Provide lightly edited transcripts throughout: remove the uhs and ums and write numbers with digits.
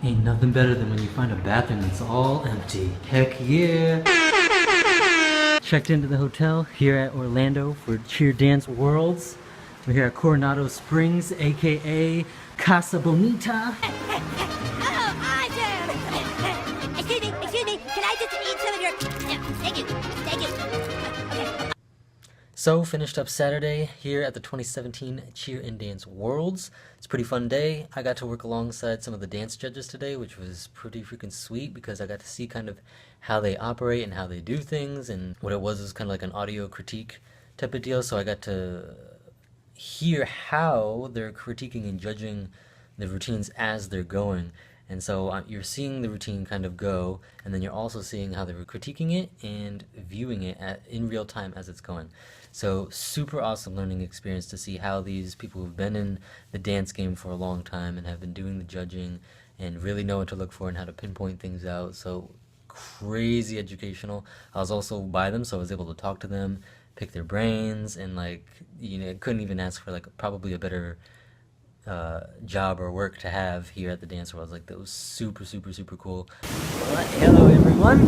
Ain't nothing better than when you find a bathroom that's all empty. Heck yeah! Checked into the hotel here at Orlando for Cheer Dance Worlds. We're here at Coronado Springs, aka Casa Bonita. Excuse me, can I just eat some of your... Yeah, thank you. So, finished up Saturday here at the 2017 Cheer and Dance Worlds. It's a pretty fun day. I got to work alongside some of the dance judges today, which was pretty freaking sweet because I got to see kind of how they operate and how they do things, and what it was kind of like an audio critique type of deal. So I got to hear how they're critiquing and judging the routines as they're going. And so you're seeing the routine kind of go, and then you're also seeing how they were critiquing it and viewing it in real time as it's going. So super awesome learning experience to see how these people who've been in the dance game for a long time and have been doing the judging and really know what to look for and how to pinpoint things out. So crazy educational. I was also by them, so I was able to talk to them, pick their brains, and like, you know, couldn't even ask for like probably a better job or work to have here at the Dance Worlds. Like, that was super cool. Well, hello everyone.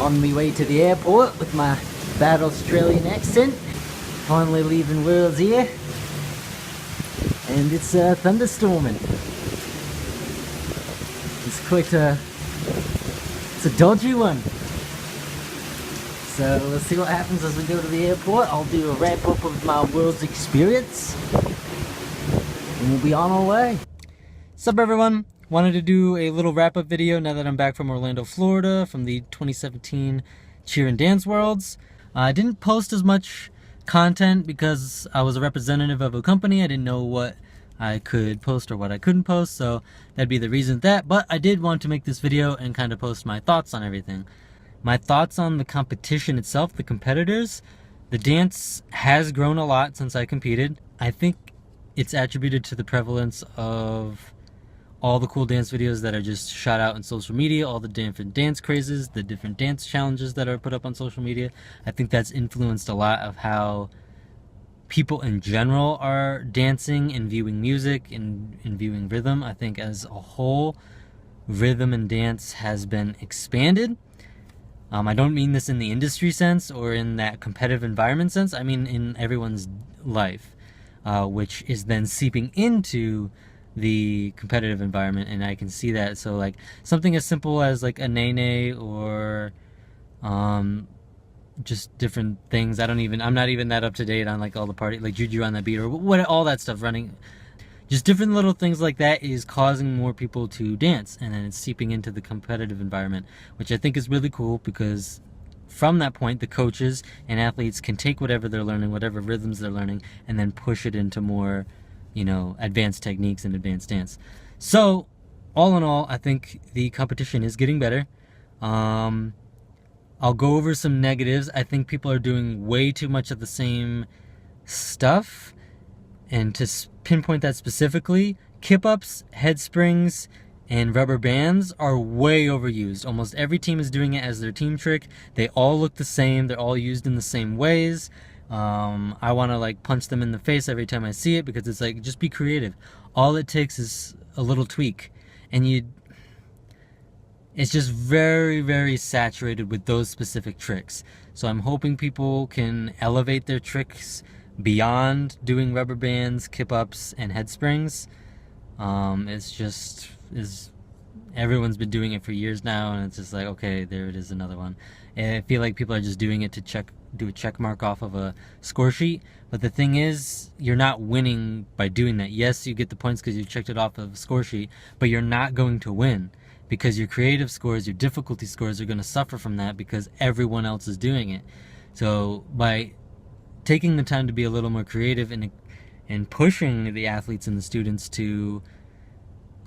On my way to the airport with my bad Australian accent. Finally leaving Worlds here. And it's thunderstorming. It's quite it's a dodgy one. So let's see what happens as we go to the airport. I'll do a wrap up of my Worlds experience, and we'll be on our way. Sup everyone, wanted to do a little wrap up video now that I'm back from Orlando, Florida from the 2017 Cheer and Dance Worlds. I didn't post as much content because I was a representative of a company. I didn't know what I could post or what I couldn't post, so that'd be the reason that. But I did want to make this video and kind of post my thoughts on everything. My thoughts on the competition itself, the competitors. The dance has grown a lot since I competed. I think it's attributed to the prevalence of all the cool dance videos that are just shot out on social media, all the different dance crazes, the different dance challenges that are put up on social media. I think that's influenced a lot of how people in general are dancing and viewing music and viewing rhythm. I think as a whole, rhythm and dance has been expanded. I don't mean this in the industry sense or in that competitive environment sense. I mean in everyone's life, which is then seeping into the competitive environment, and I can see that. So like something as simple as like a nay or just different things. I'm not even that up to date on like all the party, like Juju on the beat or what, all that stuff running. Just different little things like that is causing more people to dance, and then it's seeping into the competitive environment, which I think is really cool, because from that point the coaches and athletes can take whatever they're learning, whatever rhythms they're learning, and then push it into more, you know, advanced techniques and advanced dance. So all in all, I think the competition is getting better. I'll go over some negatives. I think people are doing way too much of the same stuff. And to pinpoint that specifically, kip-ups, head springs, and rubber bands are way overused. Almost every team is doing it as their team trick. They all look the same. They're all used in the same ways. I want to like punch them in the face every time I see it, because it's like, just be creative. All it takes is a little tweak, and it's just very saturated with those specific tricks. So I'm hoping people can elevate their tricks beyond doing rubber bands, kip-ups, and head springs. Everyone's been doing it for years now, and it's just like, okay, there it is, another one. And I feel like people are just doing it to check do a check mark off of a score sheet. But the thing is, you're not winning by doing that. Yes, you get the points because you checked it off of a score sheet, but you're not going to win because your creative scores, your difficulty scores are going to suffer from that because everyone else is doing it. So by taking the time to be a little more creative and pushing the athletes and the students to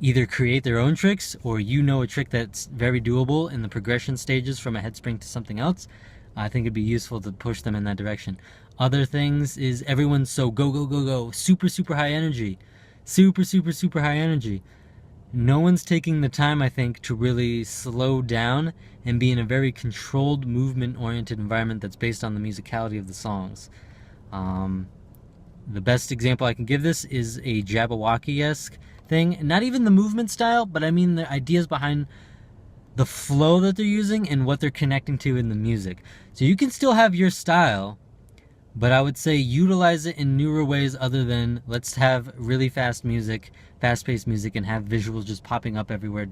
either create their own tricks, or a trick that's very doable in the progression stages from a head spring to something else, I think it'd be useful to push them in that direction. Other things is everyone's so go, go, go, go, super, super high energy. Super, super, super high energy. No one's taking the time, I think, to really slow down and be in a very controlled, movement-oriented environment that's based on the musicality of the songs. The best example I can give this is a Jabberwocky-esque thing. Not even the movement style, but I mean the ideas behind the flow that they're using and what they're connecting to in the music. So you can still have your style, but I would say utilize it in newer ways other than let's have really fast music, fast-paced music, and have visuals just popping up everywhere.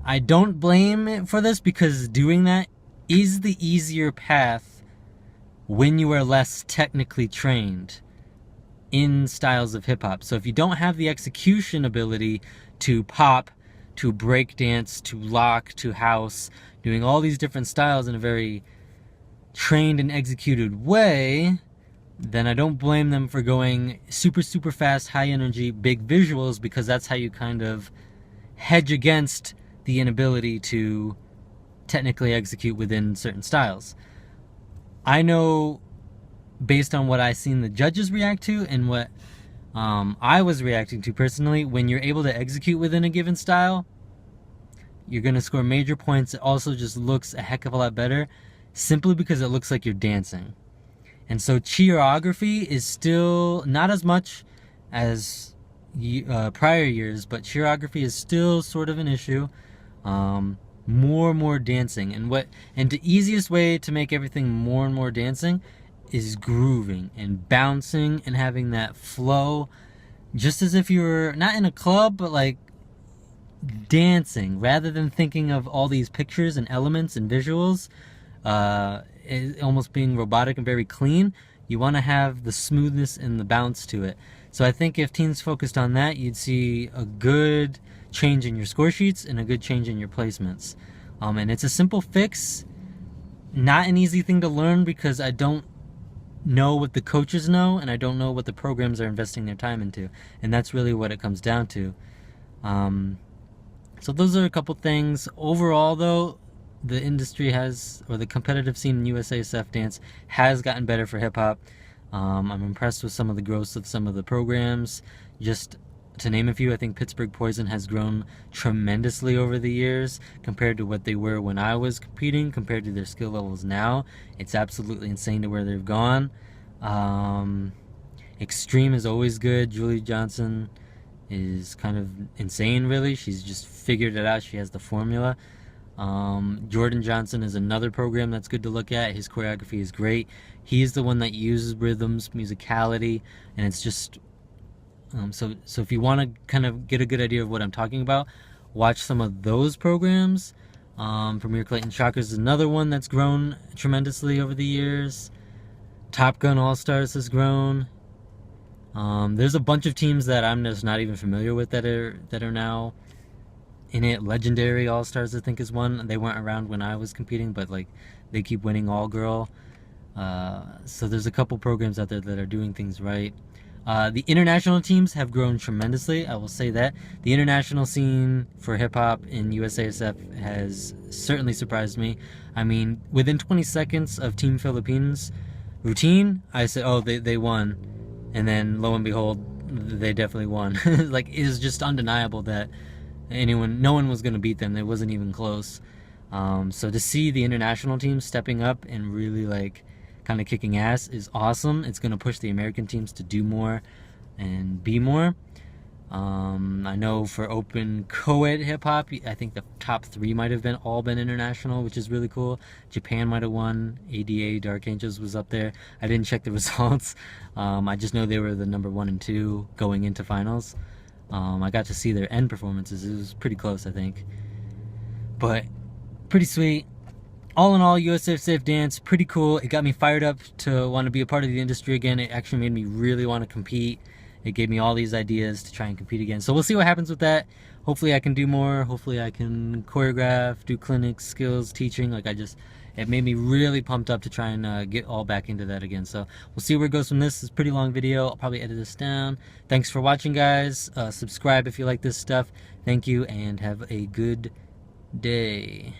I don't blame it for this because doing that is the easier path when you are less technically trained in styles of hip-hop. So if you don't have the execution ability to pop, to break dance, to lock, to house, doing all these different styles in a very trained and executed way, then I don't blame them for going super, super fast, high energy, big visuals, because that's how you kind of hedge against the inability to technically execute within certain styles. I know, based on what I've seen the judges react to and what I was reacting to personally, when you're able to execute within a given style, you're going to score major points. It also just looks a heck of a lot better simply because it looks like you're dancing. And so choreography is still not as much as prior years, but choreography is still sort of an issue. More and more dancing, and the easiest way to make everything more and more dancing is grooving and bouncing and having that flow, just as if you're not in a club, but like dancing, rather than thinking of all these pictures and elements and visuals almost being robotic and very clean. You want to have the smoothness and the bounce to it. So I think if teams focused on that, you'd see a good change in your score sheets and a good change in your placements. And it's a simple fix, not an easy thing to learn because I don't know what the coaches know and I don't know what the programs are investing their time into, and that's really what it comes down to. So those are a couple things. Overall though, the industry has, or the competitive scene in USASF dance has gotten better for hip-hop. I'm impressed with some of the growth of some of the programs. Just to name a few, I think Pittsburgh Poison has grown tremendously over the years compared to what they were when I was competing, compared to their skill levels now. It's absolutely insane to where they've gone. Extreme is always good. Julie Johnson is kind of insane, really. She's just figured it out. She has the formula. Jordan Johnson is another program that's good to look at. His choreography is great. He's the one that uses rhythms, musicality, and it's just so if you want to kind of get a good idea of what I'm talking about, watch some of those programs. Premier Clayton Shockers is another one that's grown tremendously over the years. Top Gun All Stars has grown. There's a bunch of teams that I'm just not even familiar with that are now in it. Legendary All Stars, I think, is one. They weren't around when I was competing, but like they keep winning all girl. So there's a couple programs out there that are doing things right. The international teams have grown tremendously, I will say that. The international scene for hip-hop in USASF has certainly surprised me. I mean, within 20 seconds of Team Philippines routine, I said, oh, they won. And then, lo and behold, they definitely won. Like, it is just undeniable that no one was going to beat them. It wasn't even close. So to see the international team stepping up and really, like, kind of kicking ass is awesome. It's going to push the American teams to do more and be more. I know for open co-ed hip-hop, I think the top 3 might have all been international, which is really cool. Japan might have won. ADA Dark Angels was up there. I didn't check the results. I just know they were the number 1 and 2 going into finals. I got to see their end performances. It was pretty close, I think. But pretty sweet. all in all, USASF Dance, pretty cool. It got me fired up to want to be a part of the industry again. It actually made me really want to compete. It gave me all these ideas to try and compete again. So we'll see what happens with that. Hopefully I can do more. Hopefully I can choreograph, do clinics, skills, teaching. Like it made me really pumped up to try and get all back into that again. So we'll see where it goes from this. It's a pretty long video. I'll probably edit this down. Thanks for watching, guys. Subscribe if you like this stuff. Thank you, and have a good day.